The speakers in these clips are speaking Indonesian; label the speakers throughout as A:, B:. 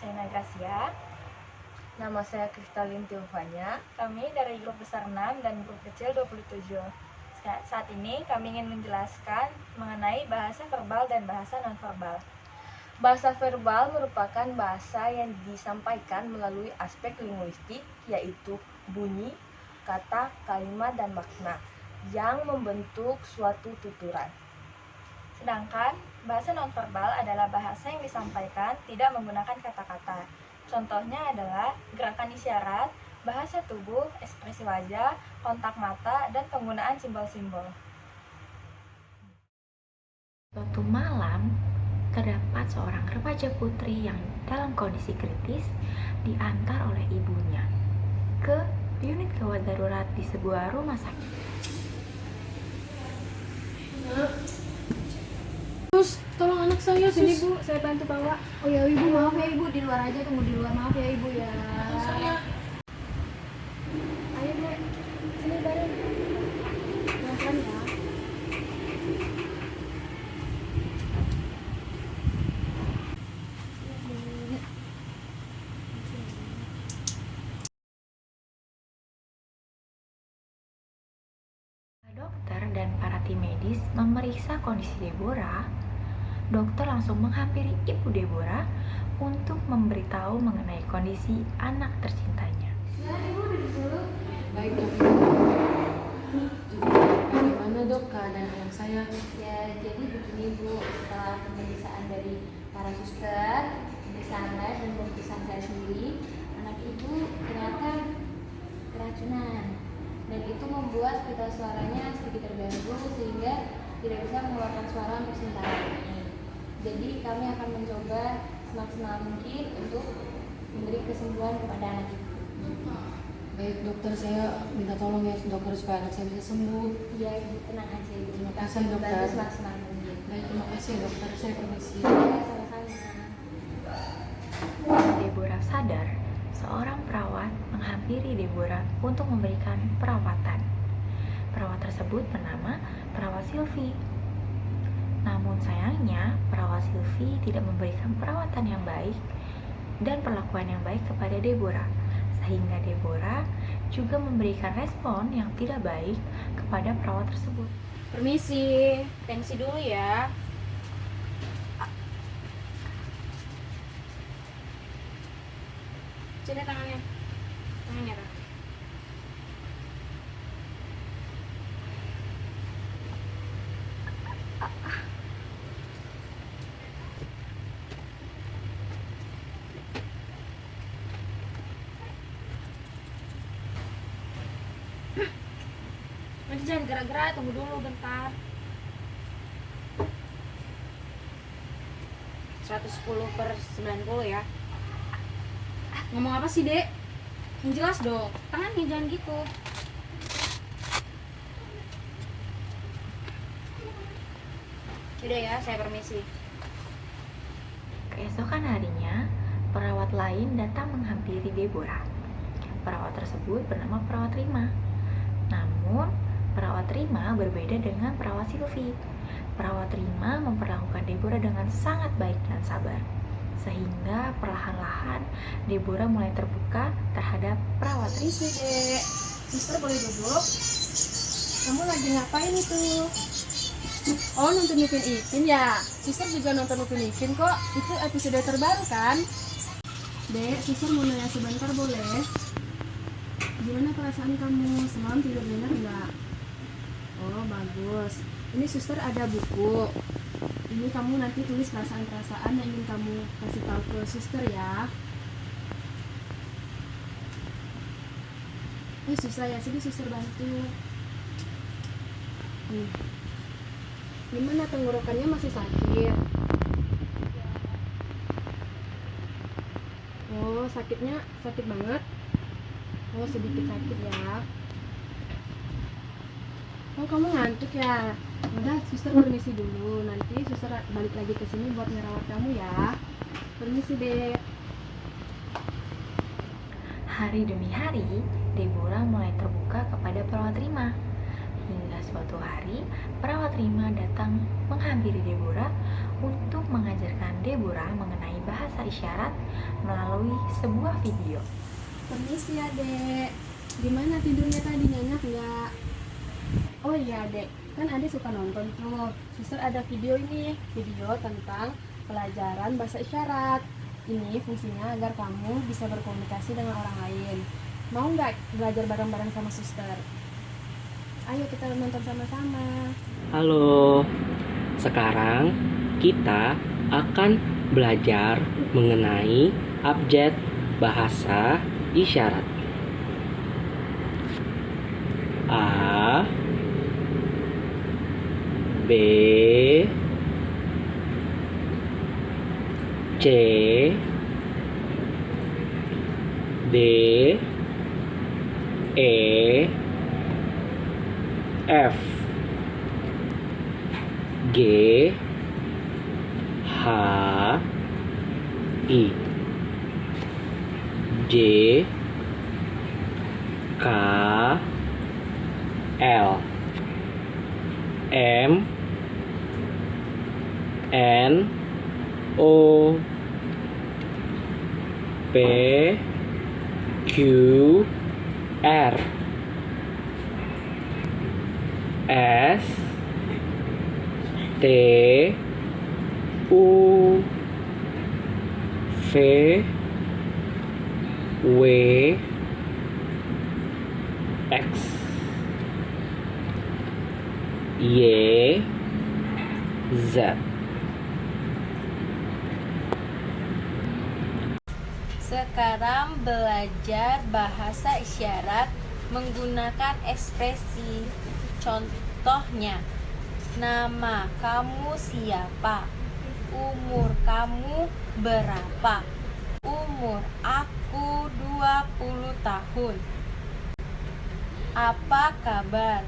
A: Sena Gracia.
B: Nama saya Kristalin Tiufanya.
A: Kami dari grup besar 6 dan grup kecil 27. Saat ini kami ingin menjelaskan mengenai bahasa verbal dan bahasa nonverbal.
B: Bahasa verbal merupakan bahasa yang disampaikan melalui aspek linguistik, yaitu bunyi, kata, kalimat, dan makna yang membentuk suatu tuturan.
A: Sedangkan bahasa nonverbal adalah bahasa yang disampaikan tidak menggunakan kata-kata. Contohnya adalah gerakan isyarat, bahasa tubuh, ekspresi wajah, kontak mata, dan penggunaan simbol-simbol.
C: Suatu malam, terdapat seorang remaja putri yang dalam kondisi kritis diantar oleh ibunya ke unit gawat darurat di sebuah rumah sakit.
D: Sus, tolong anak saya,
E: Sini
D: Sus.
E: Bu, saya bantu bawa.
D: Oh ya Ibu, maaf ya Ibu, di luar aja, tunggu di luar, maaf ya Ibu ya.
E: Ayo Dek, sini bareng. Pelan-pelan ya.
C: Dokter dan para tim medis memeriksa kondisi Deborah. Dokter langsung menghampiri ibu Deborah untuk memberitahu mengenai kondisi anak tercintanya.
D: Baik dok. Bagaimana dok keadaan anak saya?
E: Ya, jadi begini Bu, setelah pemeriksaan dari para suster, pemeriksaan lab dan pemeriksaan saya sendiri, anak Ibu ternyata keracunan. Dan itu membuat pita suaranya sedikit terganggu sehingga tidak bisa mengeluarkan suara untuk sementara ini. Jadi kami akan mencoba semaksimal mungkin untuk memberi kesembuhan kepada anak Ibu.
D: Baik dokter, saya minta tolong ya dokter supaya anak saya bisa sembuh.
E: Ya Ibu, tenang aja Ibu.
D: Terima kasih,
E: Kami
D: dokter.
E: bantu semaksimal mungkin.
D: Baik, terima kasih dokter, saya permisi.
E: Ya, sama-sama.
C: Deborah sadar, seorang perawat menghampiri Deborah untuk memberikan perawatan. Perawat tersebut bernama Perawat Sylvie. Namun sayangnya, Perawat Sylvie tidak memberikan perawatan yang baik dan perlakuan yang baik kepada Deborah, sehingga Deborah juga memberikan respon yang tidak baik kepada perawat tersebut.
E: Permisi, tensi dulu ya. Sini tangannya. Tangannya, Ra. Nanti jangan gerak-gerak, tunggu dulu bentar. 110/90 ya. Ngomong apa sih, Dek? Yang jelas dong, tangannya jangan gitu. Udah ya, saya permisi.
C: Keesokan harinya, perawat lain datang menghampiri Deborah. Perawat tersebut bernama Perawat Rima. Namun, Perawat Rima berbeda dengan Perawat Sylvie. Perawat Rima memperlakukan Deborah dengan sangat baik dan sabar, sehingga perlahan-lahan Deborah mulai terbuka terhadap Perawat Rima.
E: Dek, Mister boleh duduk? Kamu lagi ngapain itu? Oh, nonton Upin Ipin ya? Sister juga nonton Upin Ipin kok. Itu episode terbaru kan? Dek, Sister mau nanya sebentar boleh? Gimana perasaan kamu? Semalam tidur benar nggak? Oh, bagus. Ini Suster ada buku. Ini kamu nanti tulis perasaan-perasaan yang ingin kamu kasih tahu ke Suster ya. Susah ya, sini Suster bantu. Gimana tenggorokannya masih sakit? Oh, sakitnya sakit banget. Oh, sedikit sakit ya. Oh, kamu ngantuk ya? Udah, Suster permisi dulu. Nanti Suster balik lagi ke sini buat ngerawat kamu ya. Permisi, Dek.
C: Hari demi hari, Deborah mulai terbuka kepada Perawat Rima. Hingga suatu hari, Perawat perawat Rima datang menghampiri Deborah untuk mengajarkan Deborah mengenai bahasa isyarat melalui sebuah video.
E: Permisi ya dek, gimana tidurnya tadi, nyenyak nggak? Oh iya dek, kan adek suka nonton tuh. Suster ada video ini, video tentang pelajaran bahasa isyarat. Ini fungsinya agar kamu bisa berkomunikasi dengan orang lain. Mau nggak belajar bareng-bareng sama suster? Ayo kita nonton sama-sama.
F: Halo, sekarang kita akan belajar mengenai abjad bahasa isyarat. A, B, C, D, E, F, G, H, I, J, K, L, M, N, O, P, Q, R, S, T, U, V, W, X, Y, Z.
B: Sekarang belajar bahasa isyarat menggunakan ekspresi. Contohnya, nama kamu siapa? Umur kamu berapa? Umur aku 20 tahun. Apa kabar?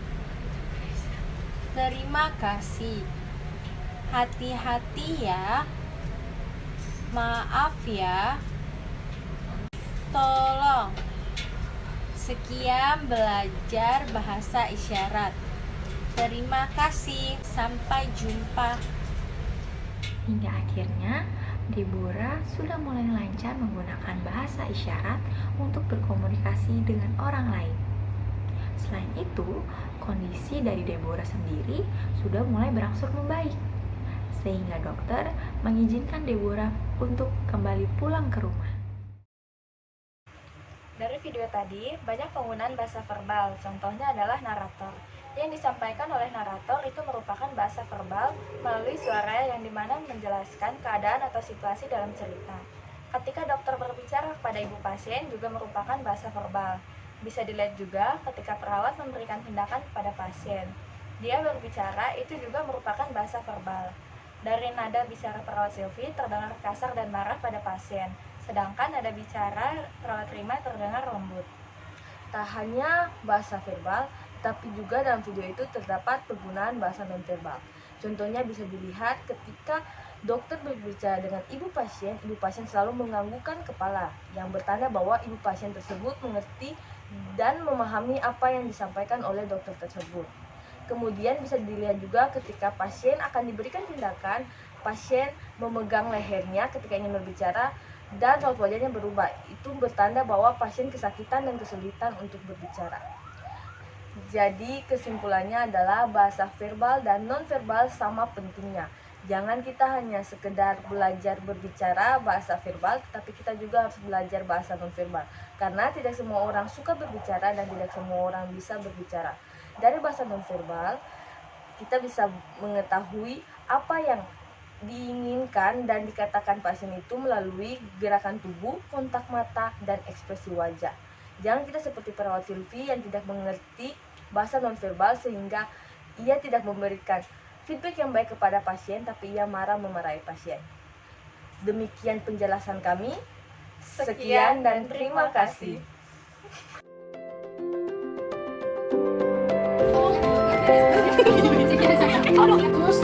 B: Terima kasih. Hati-hati ya. Maaf ya. Tolong. Sekian belajar bahasa isyarat. Terima kasih. Sampai jumpa.
C: Hingga akhirnya Deborah sudah mulai lancar menggunakan bahasa isyarat untuk berkomunikasi dengan orang lain. Selain itu, kondisi dari Deborah sendiri sudah mulai berangsur membaik, sehingga dokter mengizinkan Deborah untuk kembali pulang ke rumah.
A: Dari video tadi, banyak penggunaan bahasa verbal, contohnya adalah narator. Yang disampaikan oleh narator itu merupakan bahasa verbal melalui suara yang dimana menjelaskan keadaan atau situasi dalam cerita. Ketika dokter berbicara kepada ibu pasien juga merupakan bahasa verbal. Bisa dilihat juga ketika perawat memberikan tindakan kepada pasien. Dia berbicara itu juga merupakan bahasa verbal. Dari nada bicara perawat Sylvie terdengar kasar dan marah pada pasien, sedangkan nada bicara perawat Rima terdengar lembut.
B: Tak hanya bahasa verbal, tapi juga dalam video itu terdapat penggunaan bahasa nonverbal. Contohnya bisa dilihat ketika dokter berbicara dengan ibu pasien selalu menganggukkan kepala, yang bertanda bahwa ibu pasien tersebut mengerti dan memahami apa yang disampaikan oleh dokter tersebut. Kemudian bisa dilihat juga ketika pasien akan diberikan tindakan, pasien memegang lehernya ketika ingin berbicara dan raut wajahnya berubah. Itu bertanda bahwa pasien kesakitan dan kesulitan untuk berbicara. Jadi kesimpulannya adalah bahasa verbal dan nonverbal sama pentingnya. Jangan kita hanya sekedar belajar berbicara bahasa verbal, tetapi kita juga harus belajar bahasa nonverbal. Karena tidak semua orang suka berbicara dan tidak semua orang bisa berbicara. Dari bahasa nonverbal, kita bisa mengetahui apa yang diinginkan dan dikatakan pasien itu melalui gerakan tubuh, kontak mata, dan ekspresi wajah. Jangan kita seperti perawat Sylvie yang tidak mengerti bahasa nonverbal sehingga ia tidak memberikan feedback yang baik kepada pasien, tapi ia memarahi pasien. Demikian penjelasan kami. Sekian dan terima kasih.
E: Terus